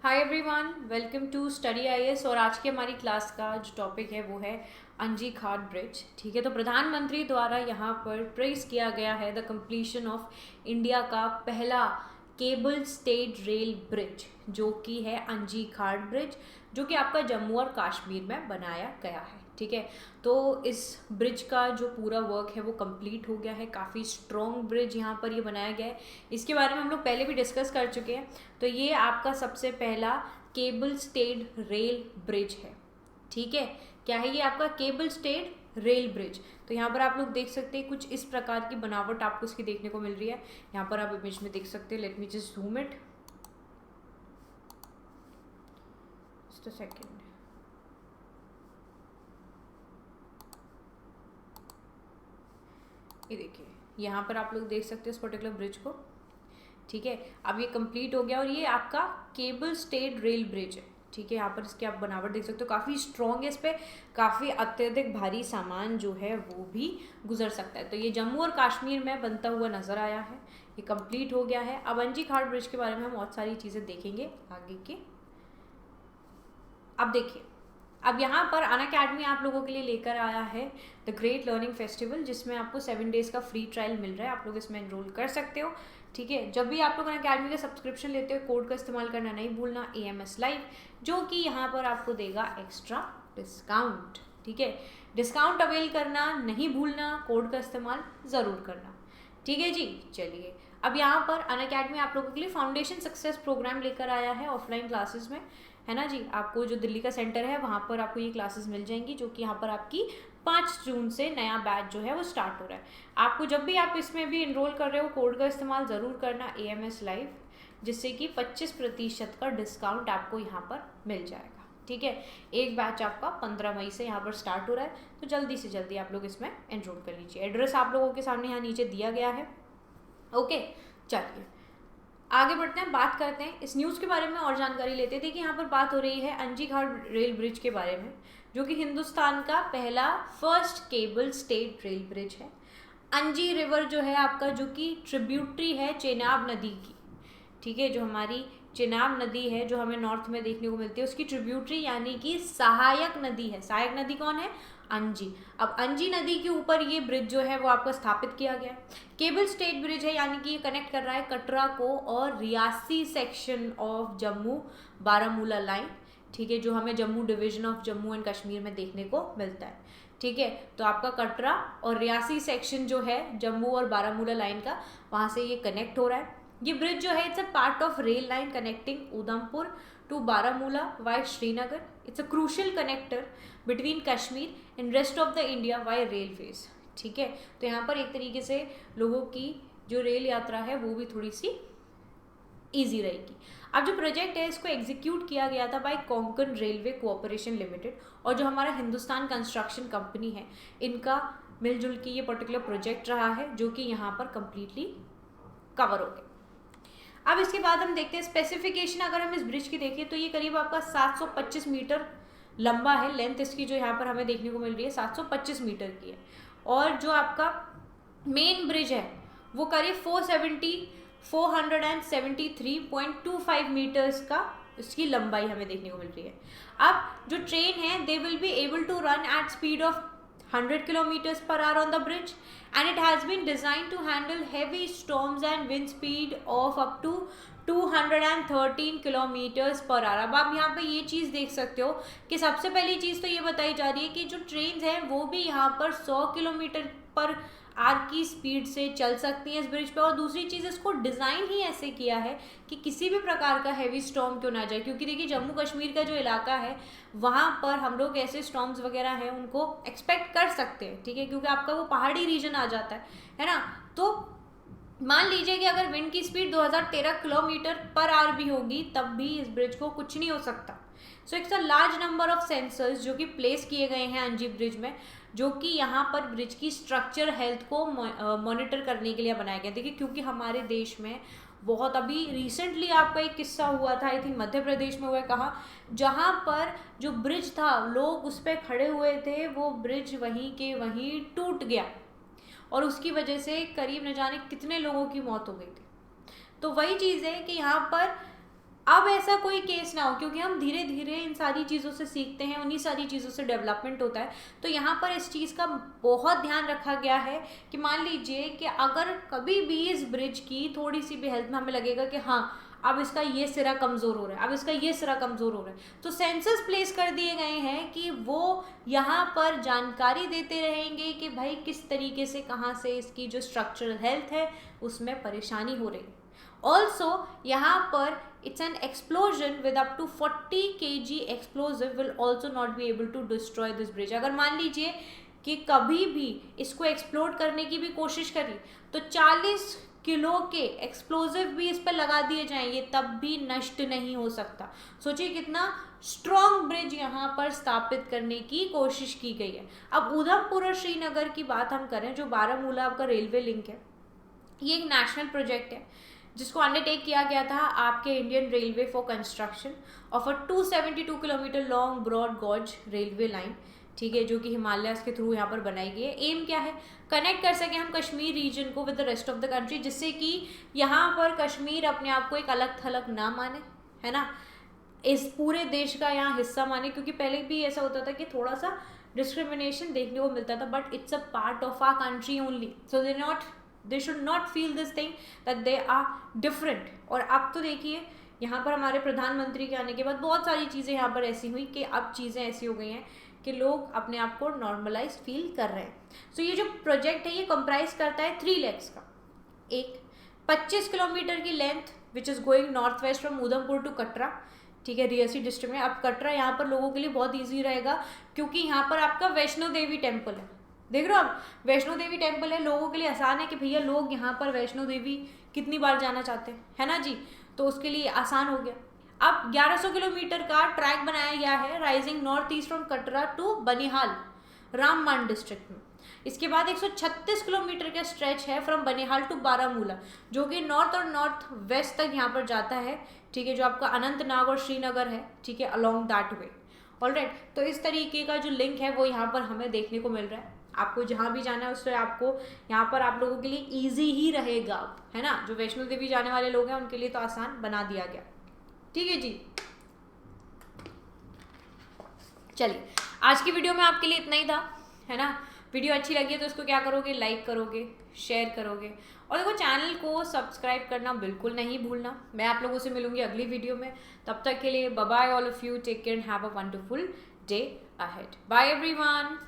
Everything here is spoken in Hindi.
Hi everyone, welcome to Study IAS. और आज की हमारी क्लास का जो टॉपिक है वो है अंजी घाट ब्रिज। ठीक है, तो प्रधानमंत्री द्वारा यहाँ पर प्रेज किया गया है द कंप्लीशन ऑफ इंडिया का पहला केबल स्टेड रेल ब्रिज, जो कि है अंजी घाट ब्रिज, जो कि आपका जम्मू और कश्मीर में बनाया गया है। ठीक है, तो इस ब्रिज का जो पूरा वर्क है वो कंप्लीट हो गया है। काफ़ी स्ट्रॉन्ग ब्रिज यहाँ पर ये बनाया गया है। इसके बारे में हम लोग पहले भी डिस्कस कर चुके हैं। तो ये आपका सबसे पहला केबल स्टेड रेल ब्रिज है। ठीक है, क्या है ये आपका केबल स्टेड रेल ब्रिज। तो यहाँ पर आप लोग देख सकते हैं कुछ इस प्रकार की बनावट आपको इसकी देखने को मिल रही है। यहाँ पर आप इमेज में देख सकते हैं। Let me just zoom it, just a second. ये देखिए, यहाँ पर आप लोग देख सकते हैं इस पर्टिकुलर ब्रिज को। ठीक है, अब ये कंप्लीट हो गया और ये आपका केबल स्टेड रेल ब्रिज है। ठीक है, यहाँ पर इसकी आप बनावट देख सकते हो, काफ़ी स्ट्रॉन्ग है। इस पर काफ़ी अत्यधिक भारी सामान जो है वो भी गुजर सकता है। तो ये जम्मू और कश्मीर में बनता हुआ नजर आया है। ये कंप्लीट हो गया है। अब अंजी घाट ब्रिज के बारे में हम बहुत सारी चीज़ें देखेंगे आगे के। अब देखिए, अब यहाँ पर अनअकैडमी आप लोगों के लिए लेकर आया है द ग्रेट लर्निंग फेस्टिवल, जिसमें आपको 7 डेज का फ्री ट्रायल मिल रहा है। आप लोग इसमें एनरोल कर सकते हो। ठीक है, जब भी आप लोग अनअकैडमी का सब्सक्रिप्शन लेते हो, कोड का इस्तेमाल करना नहीं भूलना, AMS लाइव, जो कि यहाँ पर आपको देगा एक्स्ट्रा डिस्काउंट। ठीक है, डिस्काउंट अवेल करना नहीं भूलना, कोड का इस्तेमाल ज़रूर करना। ठीक है जी, चलिए। अब यहाँ पर अनअकैडमी आप लोगों के लिए फाउंडेशन सक्सेस प्रोग्राम लेकर आया है ऑफलाइन क्लासेस में, है ना जी। आपको जो दिल्ली का सेंटर है वहाँ पर आपको ये क्लासेस मिल जाएंगी, जो कि यहाँ पर आपकी 5 जून से नया बैच जो है वो स्टार्ट हो रहा है। आपको जब भी आप इसमें भी इनरोल कर रहे हो, कोड का इस्तेमाल ज़रूर करना AMS लाइव, जिससे कि 25% का डिस्काउंट आपको यहाँ पर मिल जाएगा। ठीक है, एक बैच आपका 15 मई से यहाँ पर स्टार्ट हो रहा है, तो जल्दी से जल्दी आप लोग इसमें एनरोल कर लीजिए। एड्रेस आप लोगों के सामने यहाँ नीचे दिया गया है। ओके, चलिए आगे बढ़ते हैं, बात करते हैं इस न्यूज़ के बारे में और जानकारी लेते थे कि यहाँ पर बात हो रही है अंजी घाट रेल ब्रिज के बारे में, जो कि हिंदुस्तान का पहला first cable stayed rail bridge है। अंजी रिवर जो है आपका, जो कि ट्रिब्यूटरी है चेनाब नदी की। ठीक है, जो हमारी चेनाब नदी है जो हमें नॉर्थ में देखने को मिलती है, उसकी ट्रिब्यूटरी यानी कि सहायक नदी है। सहायक नदी कौन है? अंजी। अब अंजी नदी के ऊपर ये ब्रिज जो है वो आपका स्थापित किया गया है। केबल स्टेट ब्रिज है, यानी कि ये कनेक्ट कर रहा है कटरा को और Reasi section of Jammu Baramulla line. ठीक है, जो हमें Jammu division of Jammu and Kashmir में देखने को मिलता है। ठीक है, तो आपका कटरा और रियासी सेक्शन जो है जम्मू और बारामूला लाइन का, वहाँ से ये कनेक्ट हो रहा है। ये ब्रिज जो है it's a part of rail line connecting Udhampur to Baramulla via Srinagar. It's a crucial connector between Kashmir and rest of the India via railways. ठीक है, तो यहाँ पर एक तरीके से लोगों की जो रेल यात्रा है वो भी थोड़ी सी ईजी रहेगी। अब जो प्रोजेक्ट है इसको एग्जीक्यूट किया गया था by Konkan railway cooperation limited, और जो हमारा हिंदुस्तान कंस्ट्रक्शन कंपनी है, इनका मिलजुल के ये पर्टिकुलर प्रोजेक्ट रहा है, जो कि यहाँ पर कंप्लीटली कवर हो गया। अब इसके बाद हम देखते हैं स्पेसिफिकेशन। अगर हम इस ब्रिज की देखें तो ये करीब आपका 725 मीटर लंबा है। लेंथ इसकी जो यहाँ पर हमें देखने को मिल रही है 725 मीटर की है। और जो आपका मेन ब्रिज है वो करीब 473.25 मीटर्स का इसकी लंबाई हमें देखने को मिल रही है। अब जो ट्रेन है they will be able to run at speed of 100 kilometers per hour on the bridge, and it has been designed to handle heavy storms and wind speed of up to 213 kilometers per hour। अब आप यहाँ पे ये चीज़ देख सकते हो कि सबसे पहली चीज़ तो ये बताई जा रही है कि जो ट्रेन हैं वो भी यहाँ पर 100 किलोमीटर पर आर की स्पीड से चल सकती हैं इस ब्रिज पे। और दूसरी चीज़, इसको डिज़ाइन ही ऐसे किया है कि किसी भी प्रकार का हैवी स्टॉर्म क्यों ना जाए, क्योंकि देखिए जम्मू कश्मीर का जो इलाका है वहाँ पर हम लोग ऐसे स्टॉर्म्स वगैरह हैं उनको एक्सपेक्ट कर सकते हैं। ठीक है, क्योंकि आपका वो पहाड़ी रीजन आ जाता है ना। तो मान लीजिए कि अगर विंड की स्पीड 2013 किलोमीटर पर आवर भी होगी, तब भी इस ब्रिज को कुछ नहीं हो सकता। So it's a large number of sensors जो कि प्लेस किए गए हैं अंजी ब्रिज में, जो कि यहाँ पर ब्रिज की स्ट्रक्चर हेल्थ को मॉनिटर करने के लिए बनाया गया। देखिए, क्योंकि हमारे देश में बहुत अभी रिसेंटली आपका एक किस्सा हुआ था, आई थिंक मध्य प्रदेश में हुआ है, कहाँ जहाँ पर जो ब्रिज था लोग उस पर खड़े हुए थे, वो ब्रिज वहीं के वहीं टूट गया और उसकी वजह से करीब न जाने कितने लोगों की मौत हो गई थी। तो वही चीज़ है कि यहाँ पर अब ऐसा कोई केस ना हो, क्योंकि हम धीरे धीरे इन सारी चीज़ों से सीखते हैं, उन्हीं सारी चीज़ों से डेवलपमेंट होता है। तो यहाँ पर इस चीज़ का बहुत ध्यान रखा गया है कि मान लीजिए कि अगर कभी भी इस ब्रिज की थोड़ी सी भी हेल्थ में हमें लगेगा कि हाँ अब इसका ये सिरा कमज़ोर हो रहा है, अब इसका ये सिरा कमज़ोर हो रहा है, तो सेंसर्स प्लेस कर दिए गए हैं कि वो यहाँ पर जानकारी देते रहेंगे कि भाई किस तरीके से कहाँ से इसकी जो स्ट्रक्चरल हेल्थ है उसमें परेशानी हो रही है। ऑल्सो यहाँ पर it's an explosion with up to 40 kg explosive will also not be able to destroy this bridge। अगर मान लीजिए कि कभी भी इसको एक्सप्लोड करने की भी कोशिश करी तो 40 किलो के एक्सप्लोजिव भी इस पर लगा दिए जाएंगे तब भी नष्ट नहीं हो सकता। सोचिए कितना स्ट्रॉन्ग ब्रिज यहाँ पर स्थापित करने की कोशिश की गई है। अब उधमपुर और श्रीनगर की बात हम करें, जो बारामूला आपका रेलवे लिंक है, ये एक नेशनल प्रोजेक्ट है जिसको अंडरटेक किया गया था आपके Indian railway for construction of a 272 kilometre long broad gauge railway line, ठीक है, जो कि हिमालयस के थ्रू यहाँ पर बनाई गई है। एम क्या है, कनेक्ट कर सकें हम कश्मीर रीजन को with the rest of the country, जिससे कि यहाँ पर कश्मीर अपने आप को एक अलग थलग ना माने, है ना, इस पूरे देश का यहाँ हिस्सा माने। क्योंकि पहले भी ऐसा होता था कि थोड़ा सा डिस्क्रिमिनेशन देखने को मिलता था, but it's a part of our country only, so they should not feel this thing that they are different. और अब तो देखिए यहाँ पर हमारे प्रधानमंत्री के आने के बाद बहुत सारी चीज़ें यहाँ पर ऐसी हुई कि अब चीज़ें ऐसी हो गई हैं कि लोग अपने आप को नॉर्मलाइज फील कर रहे हैं। सो ये जो प्रोजेक्ट है ये कंप्राइज करता है 3 लेग्स का। एक 25 किलोमीटर की length which is going north west from Udhampur to Katra, ठीक है, रियासी डिस्ट्रिक्ट में। अब कटरा यहाँ पर लोगों के लिए बहुत ईजी रहेगा क्योंकि यहाँ पर आपका वैष्णो देवी टेम्पल है, देख रहे हो आप, वैष्णो देवी टेम्पल है, लोगों के लिए आसान है कि भैया लोग यहाँ पर वैष्णो देवी कितनी बार जाना चाहते हैं, है ना जी, तो उसके लिए आसान हो गया। अब 1100 किलोमीटर का ट्रैक बनाया गया है rising north east from Katra to Banihal Ramban district में। इसके बाद 136 किलोमीटर का स्ट्रेच है फ्रॉम बनिहाल टू बारामूला, जो कि नॉर्थ और नॉर्थ वेस्ट तक यहाँ पर जाता है, ठीक है, जो आपका अनंतनाग और श्रीनगर है, ठीक है, अलॉन्ग दैट वे। ऑलराइट, तो इस तरीके का जो लिंक है वो यहाँ पर हमें देखने को मिल रहा है। आपको जहाँ भी जाना है उससे आपको यहाँ पर आप लोगों के लिए ईजी ही रहेगा, है ना, जो वैष्णो देवी जाने वाले लोग हैं उनके लिए तो आसान बना दिया गया, ठीक है जी। चलिए आज की वीडियो में आपके लिए इतना ही था, है ना। वीडियो अच्छी लगी है तो इसको क्या करोगे, लाइक करोगे, शेयर करोगे, और देखो चैनल को सब्सक्राइब करना बिल्कुल नहीं भूलना। मैं आप लोगों से मिलूंगी अगली वीडियो में, तब तक के लिए bye bye all of you, take care and have a wonderful day ahead, bye everyone.